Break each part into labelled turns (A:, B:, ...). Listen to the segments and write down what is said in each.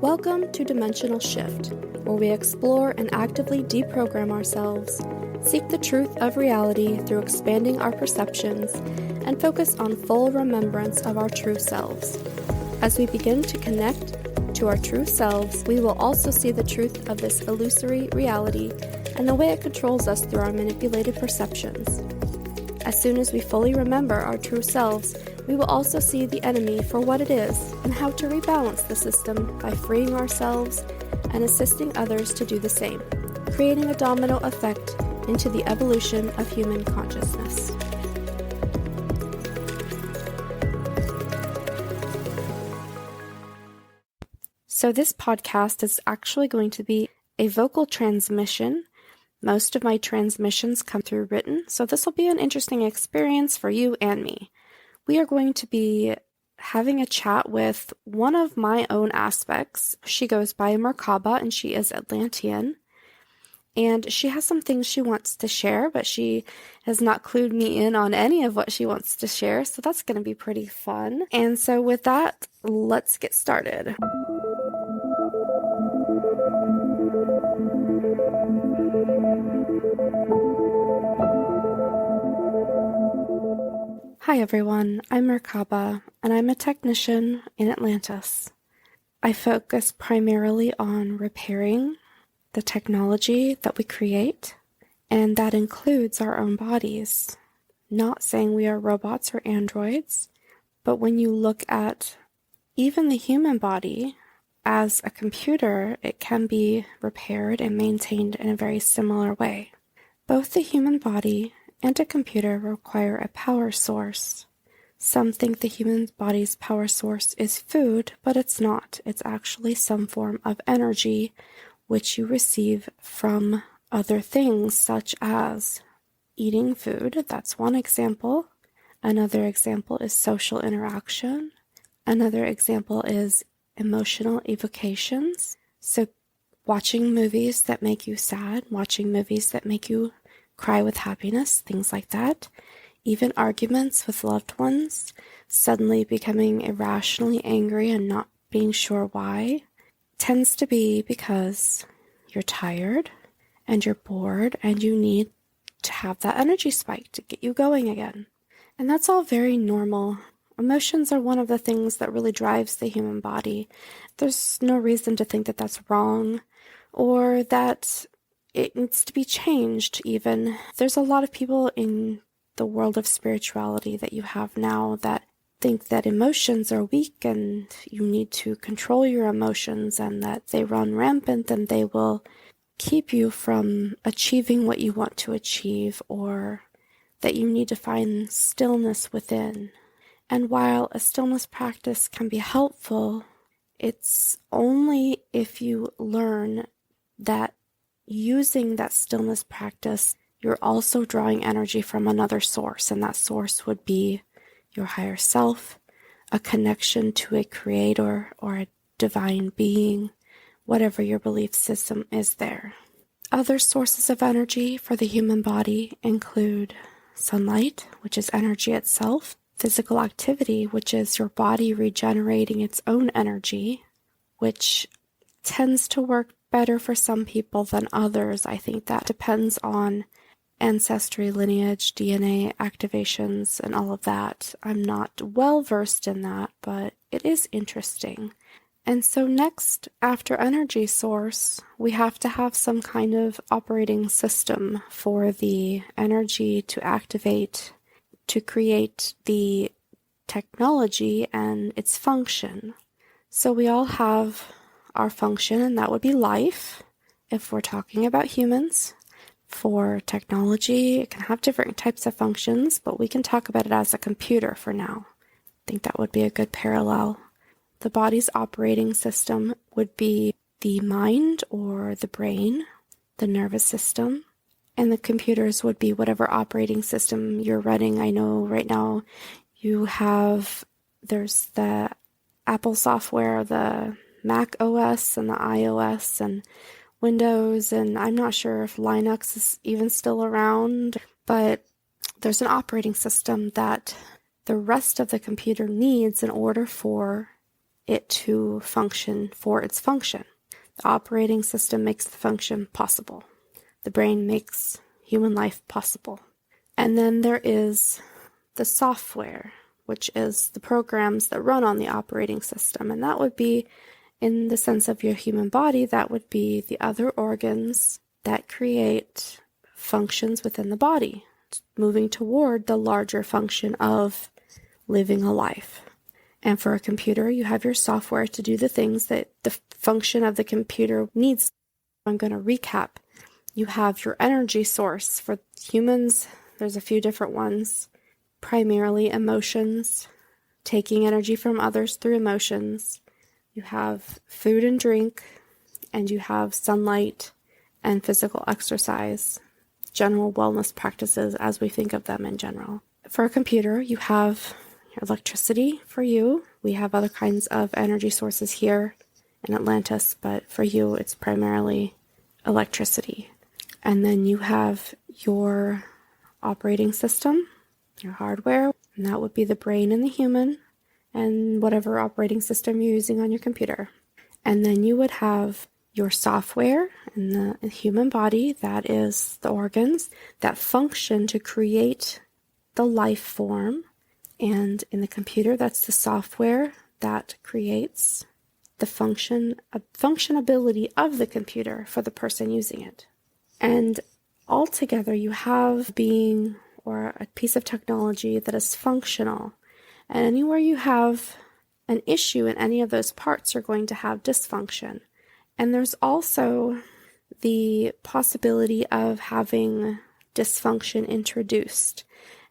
A: Welcome to Dimensional Shift, where we explore and actively deprogram ourselves, seek the truth of reality through expanding our perceptions, and focus on full remembrance of our true selves. As we begin to connect to our true selves, we will also see the truth of this illusory reality and the way it controls us through our manipulated perceptions. As soon as we fully remember our true selves, we will also see the enemy for what it is and how to rebalance the system by freeing ourselves and assisting others to do the same, creating a domino effect into the evolution of human consciousness. So this podcast is actually going to be a vocal transmission. Most of my transmissions come through written, so this will be an interesting experience for you and me. We are going to be having a chat with one of my own aspects. She goes by Merkaba, and she is Atlantean. And she has some things she wants to share, but she has not clued me in on any of what she wants to share, so that's going to be pretty fun. And so with that, let's get started. Hi everyone, I'm Merkaba, and I'm a technician in Atlantis. I focus primarily on repairing the technology that we create, and that includes our own bodies. Not saying we are robots or androids, but when you look at even the human body as a computer, it can be repaired and maintained in a very similar way. Both the human body and a computer require a power source. Some think the human body's power source is food, but it's not. It's actually some form of energy which you receive from other things, such as eating food. That's one example. Another example is social interaction. Another example is emotional evocations. So watching movies that make you sad, watching movies that make you cry with happiness, things like that. Even arguments with loved ones, suddenly becoming irrationally angry and not being sure why, tends to be because you're tired and you're bored and you need to have that energy spike to get you going again. And that's all very normal. Emotions are one of the things that really drives the human body. There's no reason to think that that's wrong or that it needs to be changed even. There's a lot of people in the world of spirituality that you have now that think that emotions are weak and you need to control your emotions and that they run rampant and they will keep you from achieving what you want to achieve, or that you need to find stillness within. And while a stillness practice can be helpful, it's only if you learn that using that stillness practice, you're also drawing energy from another source, and that source would be your higher self, a connection to a creator or a divine being, whatever your belief system is there. Other sources of energy for the human body include sunlight, which is energy itself, physical activity, which is your body regenerating its own energy, which tends to work better for some people than others. I think that depends on ancestry, lineage, DNA activations, and all of that. I'm not well versed in that, but it is interesting. And so next, after energy source, we have to have some kind of operating system for the energy to activate, to create the technology and its function. So we all have our function, and that would be life, if we're talking about humans. For technology, it can have different types of functions, but we can talk about it as a computer for now. I think that would be a good parallel. The body's operating system would be the mind or the brain, the nervous system, and the computers would be whatever operating system you're running. I know right now there's the Apple software, the Mac OS and the iOS and Windows, and I'm not sure if Linux is even still around, but there's an operating system that the rest of the computer needs in order for it to function for its function. The operating system makes the function possible. The brain makes human life possible. And then there is the software, which is the programs that run on the operating system. And that would be, in the sense of your human body, that would be the other organs that create functions within the body, moving toward the larger function of living a life. And for a computer, you have your software to do the things that the function of the computer needs. I'm going to recap. You have your energy source. For humans, there's a few different ones. Primarily emotions, taking energy from others through emotions. You have food and drink, and you have sunlight and physical exercise, general wellness practices as we think of them in general. For a computer, you have electricity for you. We have other kinds of energy sources here in Atlantis, but for you, it's primarily electricity. And then you have your operating system, your hardware, and that would be the brain and the human, and whatever operating system you're using on your computer. And then you would have your software in the human body, that is the organs that function to create the life form. And in the computer, that's the software that creates the functionability of the computer for the person using it. And altogether, you have being or a piece of technology that is functional. And anywhere you have an issue in any of those parts, you're going to have dysfunction. And there's also the possibility of having dysfunction introduced.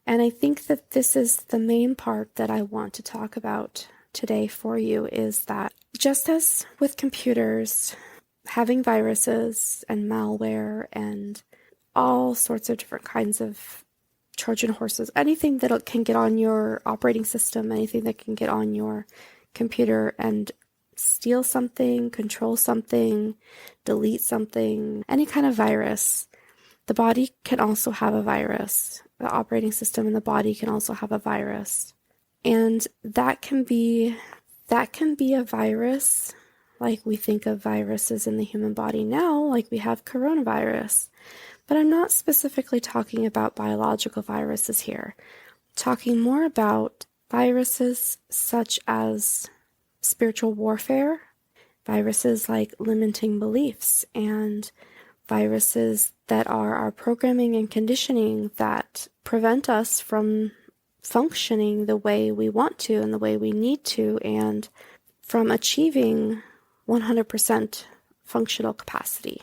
A: And I think that this is the main part that I want to talk about today for you, is that just as with computers, having viruses and malware and all sorts of different kinds of Trojan horses, anything that can get on your operating system, anything that can get on your computer and steal something, control something, delete something, any kind of virus. The body can also have a virus. The operating system in the body can also have a virus. And that can be a virus like we think of viruses in the human body now, like we have coronavirus. But I'm not specifically talking about biological viruses here. I'm talking more about viruses such as spiritual warfare, viruses like limiting beliefs, and viruses that are our programming and conditioning that prevent us from functioning the way we want to and the way we need to, and from achieving 100% functional capacity.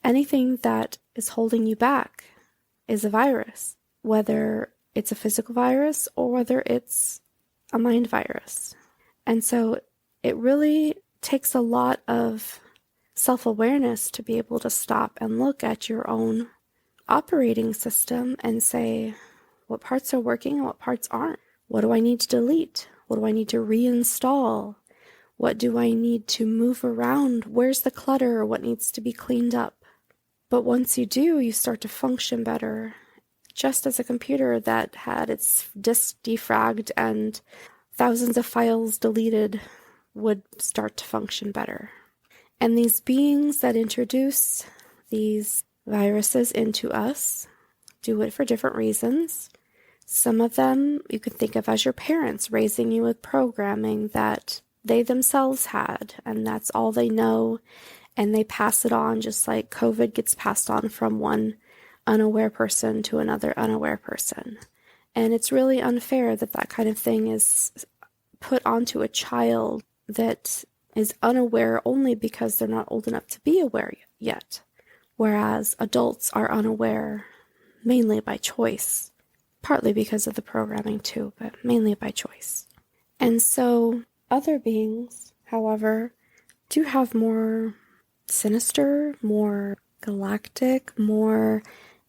A: Anything that is holding you back is a virus, whether it's a physical virus or whether it's a mind virus. And so it really takes a lot of self-awareness to be able to stop and look at your own operating system and say, what parts are working and what parts aren't? What do I need to delete? What do I need to reinstall? What do I need to move around? Where's the clutter? What needs to be cleaned up? But once you do, you start to function better, just as a computer that had its disk defragged and thousands of files deleted would start to function better. And these beings that introduce these viruses into us do it for different reasons. Some of them you could think of as your parents raising you with programming that they themselves had, and that's all they know, and they pass it on just like COVID gets passed on from one unaware person to another unaware person. And it's really unfair that that kind of thing is put onto a child that is unaware only because they're not old enough to be aware yet, whereas adults are unaware mainly by choice, partly because of the programming too, but mainly by choice. And so other beings, however, do have more sinister, more galactic, more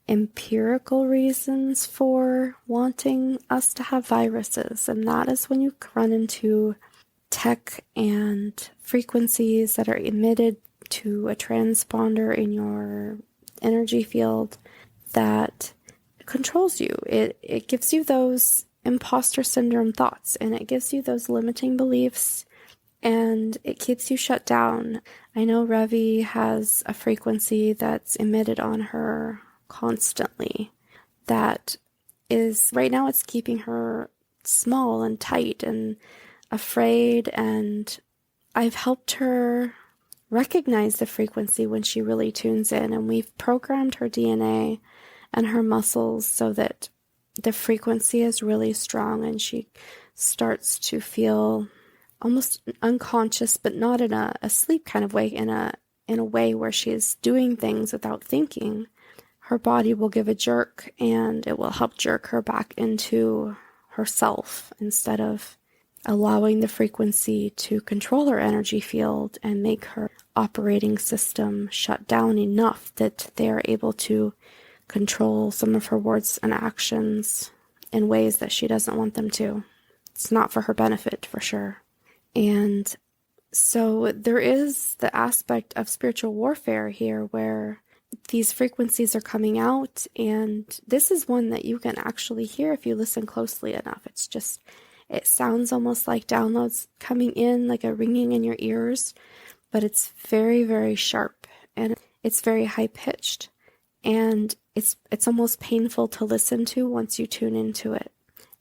A: empirical reasons for wanting us to have viruses, and that is when you run into tech and frequencies that are emitted to a transponder in your energy field that controls you. It gives you those imposter syndrome thoughts, and it gives you those limiting beliefs, and it keeps you shut down. I know Revi has a frequency that's emitted on her constantly that is, right now it's keeping her small and tight and afraid, and I've helped her recognize the frequency when she really tunes in, and we've programmed her DNA and her muscles so that the frequency is really strong and she starts to feel almost unconscious, but not in a sleep kind of way, in a way where she's doing things without thinking. Her body will give a jerk and it will help jerk her back into herself instead of allowing the frequency to control her energy field and make her operating system shut down enough that they are able to control some of her words and actions in ways that she doesn't want them to. It's not for her benefit, for sure. And so there is the aspect of spiritual warfare here where these frequencies are coming out, and this is one that you can actually hear if you listen closely enough. It's just, it sounds almost like downloads coming in, like a ringing in your ears, but it's very, very sharp and it's very high pitched, and it's almost painful to listen to once you tune into it.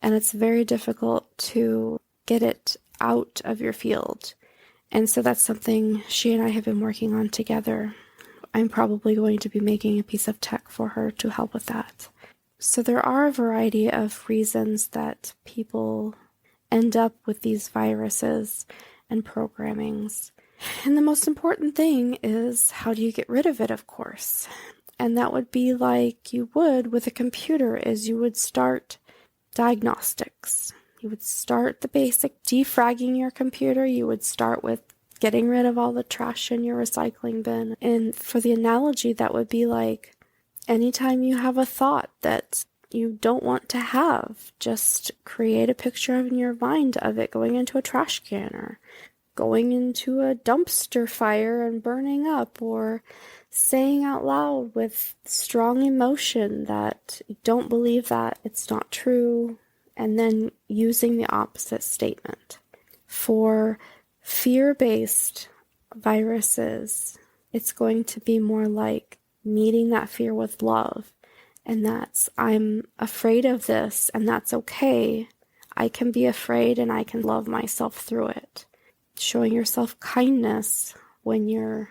A: And it's very difficult to get it out of your field. And so that's something she and I have been working on together. I'm probably going to be making a piece of tech for her to help with that. So there are a variety of reasons that people end up with these viruses and programmings. And the most important thing is, how do you get rid of it, of course? And that would be like you would with a computer, is you would start diagnostics. You would start the basic defragging your computer. You would start with getting rid of all the trash in your recycling bin. And for the analogy, that would be like anytime you have a thought that you don't want to have, just create a picture in your mind of it going into a trash can or going into a dumpster fire and burning up, or saying out loud with strong emotion that you don't believe that, it's not true, and then using the opposite statement. For fear-based viruses, it's going to be more like meeting that fear with love. And that's, I'm afraid of this, and that's okay. I can be afraid and I can love myself through it. Showing yourself kindness when you're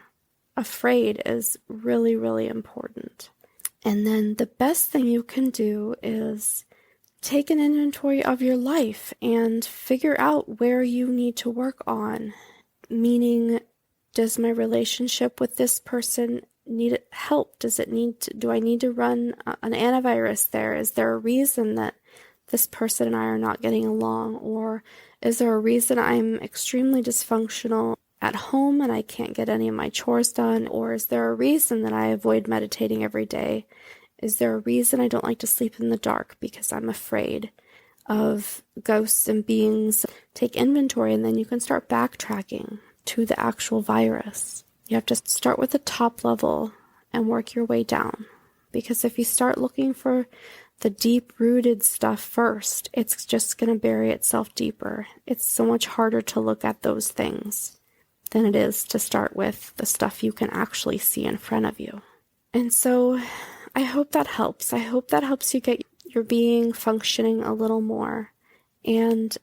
A: afraid is really, really important. And then the best thing you can do is take an inventory of your life and figure out where you need to work on. Meaning, does my relationship with this person need help? Do I need to run an antivirus there? Is there a reason that this person and I are not getting along? Or is there a reason I'm extremely dysfunctional at home and I can't get any of my chores done? Or is there a reason that I avoid meditating every day? Is there a reason I don't like to sleep in the dark because I'm afraid of ghosts and beings? Take inventory, and then you can start backtracking to the actual virus. You have to start with the top level and work your way down. Because if you start looking for the deep-rooted stuff first, it's just going to bury itself deeper. It's so much harder to look at those things than it is to start with the stuff you can actually see in front of you. And so I hope that helps. I hope that helps you get your being functioning a little more and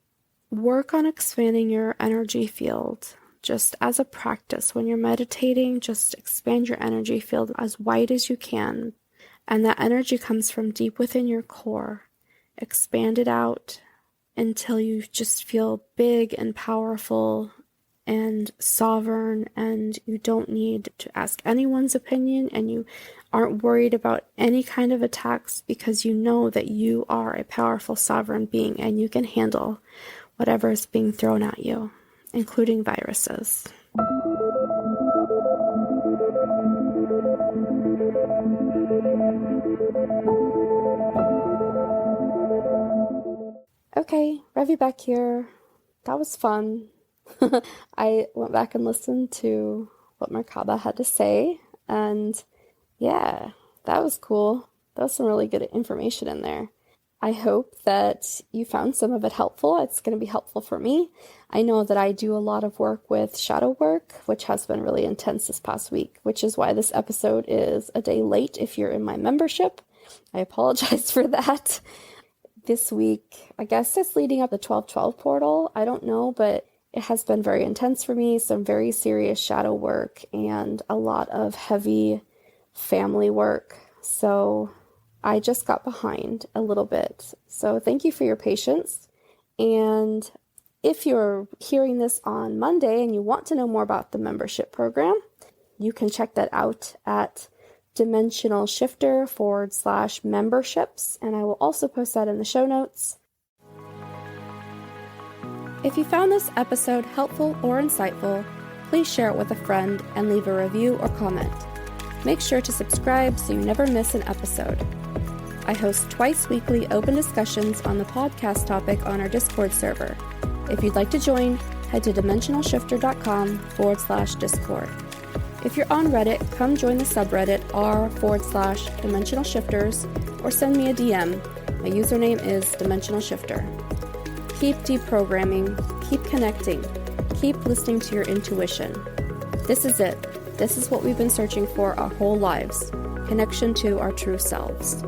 A: work on expanding your energy field. Just as a practice, when you're meditating, just expand your energy field as wide as you can. And that energy comes from deep within your core. Expand it out until you just feel big and powerful and sovereign, and you don't need to ask anyone's opinion, and you aren't worried about any kind of attacks because you know that you are a powerful sovereign being and you can handle whatever is being thrown at you, including viruses. Okay, Revi back here. That was fun. I went back and listened to what Merkaba had to say, and yeah, that was cool. That was some really good information in there. I hope that you found some of it helpful. It's going to be helpful for me. I know that I do a lot of work with shadow work, which has been really intense this past week, which is why this episode is a day late if you're in my membership. I apologize for that. This week, I guess it's leading up the 12/12 portal. I don't know, but it has been very intense for me. Some very serious shadow work and a lot of heavy family work. So I just got behind a little bit. So thank you for your patience. And if you're hearing this on Monday and you want to know more about the membership program, you can check that out at dimensionalshifter.com/memberships. And I will also post that in the show notes. If you found this episode helpful or insightful, please share it with a friend and leave a review or comment. Make sure to subscribe so you never miss an episode. I host twice weekly open discussions on the podcast topic on our Discord server. If you'd like to join, head to dimensionalshifter.com/Discord. If you're on Reddit, come join the subreddit r/dimensionalshifters or send me a DM. My username is dimensionalshifter. Keep deprogramming, keep connecting, keep listening to your intuition. This is it. This is what we've been searching for our whole lives. Connection to our true selves.